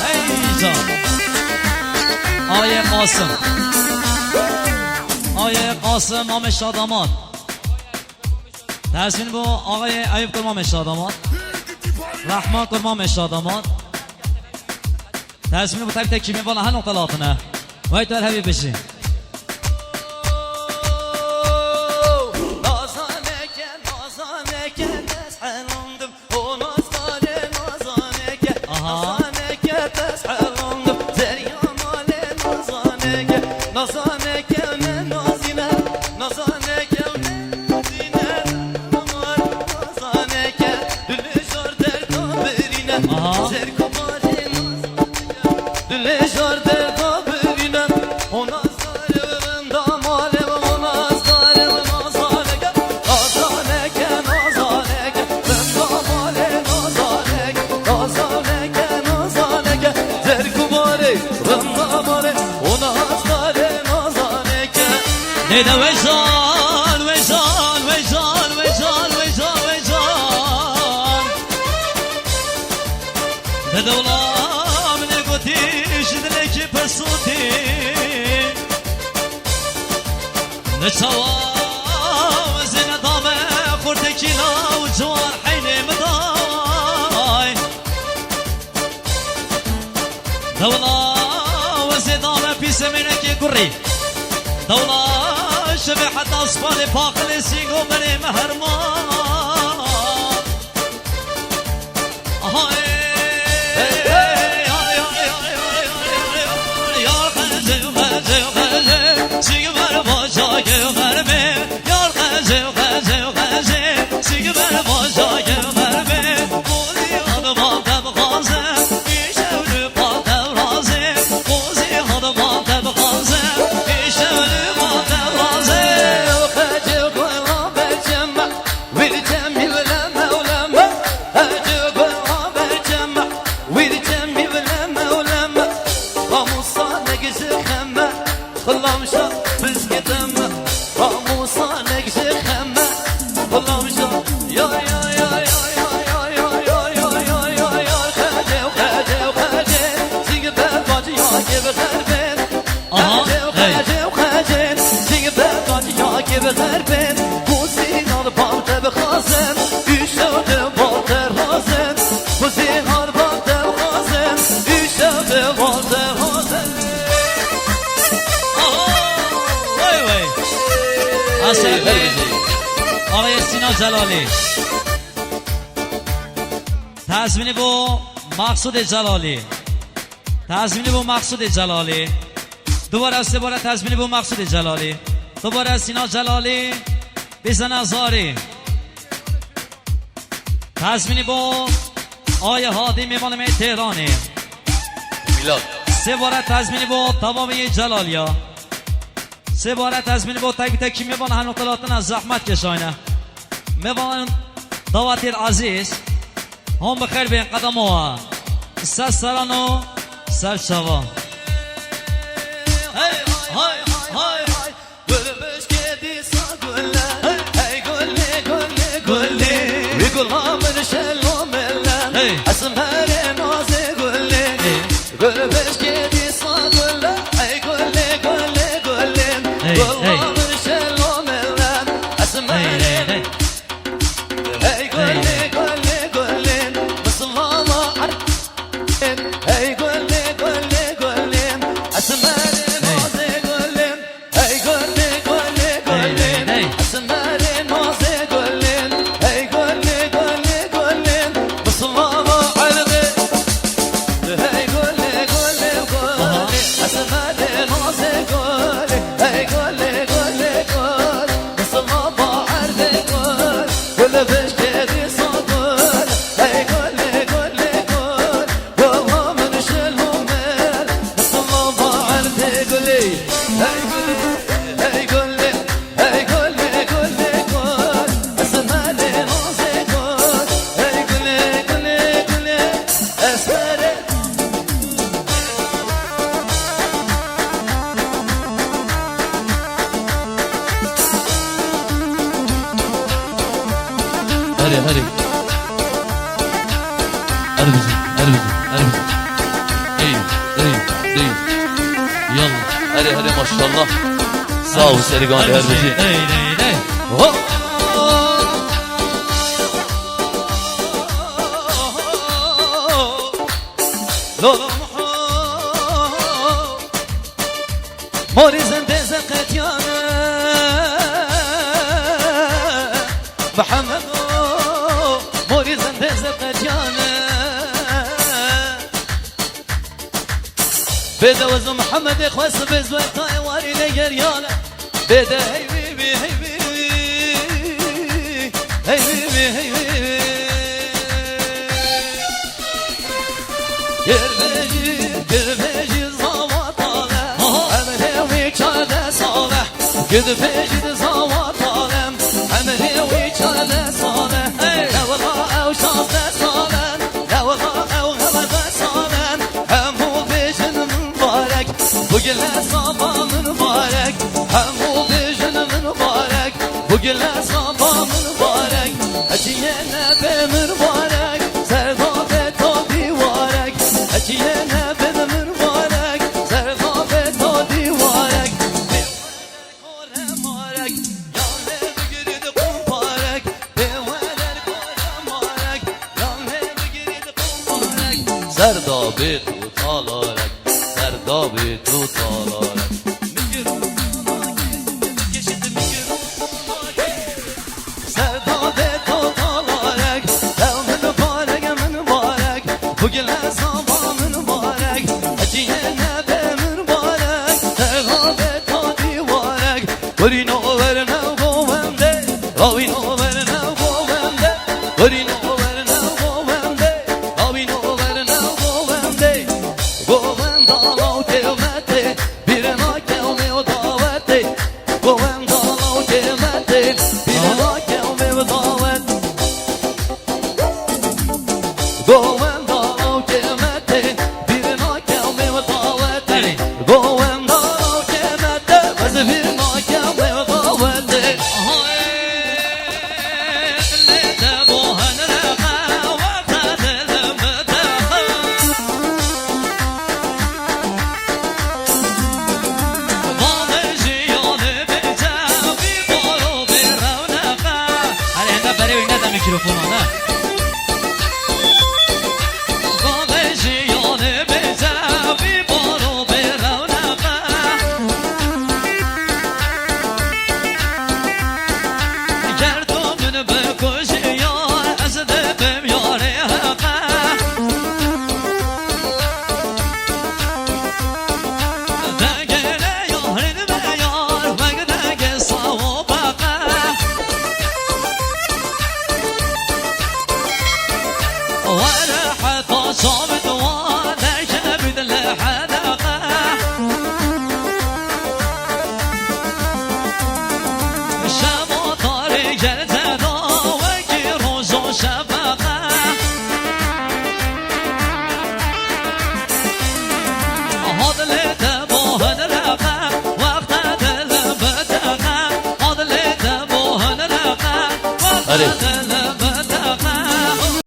هیجان آیه قاسم آیه قاسم مام شادامات تحسین بو آقای ایوب کرمام شادامات رحمان کرمام شادامات تحسین بو تک تکی میبالا هر نقطلاتنا وایت الهوی بشی Neyde veycan, veycan, veycan, veycan, veycan, veycan Dede ulam ne gotiş, ne ki pesuti Ne çavam, zine dame, kurtekila ucvar hayne meday Devla ve zidame pisemine ki kurri Devla شبه حتى أصفالي باقلي سيقو بني مهرمان يا الخزي وخزي وخزي سيقبر بوشاك وخربي يا الخزي وخزي وخزي سيقبر بوشاك وخربي قولي هضبان تبغازي يشولي باتا ورازي قوزي هضبان تبغازي يشولي باتا ورازي آقای سینا جلالی تزمینی بو مقصود جلالی تزمینی بو مقصود جلالی دوباره سه باره تزمینی بو مقصود جلالی دوباره سینا جلالی بزن زاری تزمینی بو آیه هادی میمان می تهرانی سه باره تزمینی بو تمامی جلالیا سه باره تزمینی بو تک تکی میبانه هر نقطلاتن از زحمت کشاینه میبانه دعوتی عزیز هم بخیر بین قدم ها سر سرانو سر شوا يقول غامر شلو ملان اسمها نازي قول لي قول بس كدي صاد ولا اي قول لي قول لي قول لي قول غامر شلو ملان اسمها اي قول لي قول لي قول لي بس الله اي قول لي قول لي قول لي اسمها نازي قول لي اي قول لي قول لي قول لي اسمها نازي قول لي hadi. Hadi bizi. değil. Yallah. Hadi hadi maşallah. Sağ ol Serigan Erbeci. Ey ey ey. Hop. موريزن تزقت يانا محمد موريزن تزقت يانا بدا وزن محمد اخوص بزوي طايواري لقريانا بدا هي بيبي هي بيبي هي بيبي هي بيبي Gürfeci zavat alem Emre çare saleh Gürfeci zavat alem Emre çare saleh Nevla ev şazde salem Nevla ev hevede salem Hem bu bejin mübarek Bugünler sabah mübarek Hem bu bejin mübarek Bugünler sabah mübarek Eciye nebe mübarek Serdabet o divarek Eciye nebe mübarek Serdabet o divarek Kore marek Yanne bugürüdü kumparek Develer kore marek Yanne bugürüdü kumparek Serdabet utalarek Serdabet utalarek Serdabet utalarek Devmin mübarek mübarek Bugünler sabah mübarek Eciye nebe mübarek Serdabet o divarek Gorino verne govende Ravino verne govende Gorino verne govende Ravino verne govende Govenda lav kevmete Birena kevme o davete Govenda lav kevmete Birena kevme o davete Govenda lav kevmete Birena kevme o davete Govenda lav kevmete Birena kevme o davete Mikrofonuna. وانا حتى صامت وانا شابد الحدقة شابو طريق الزدا وجي روز وشفقة هذا اللي تبوه نلقى وقت البدقة هذا اللي تبوه نلقى وقت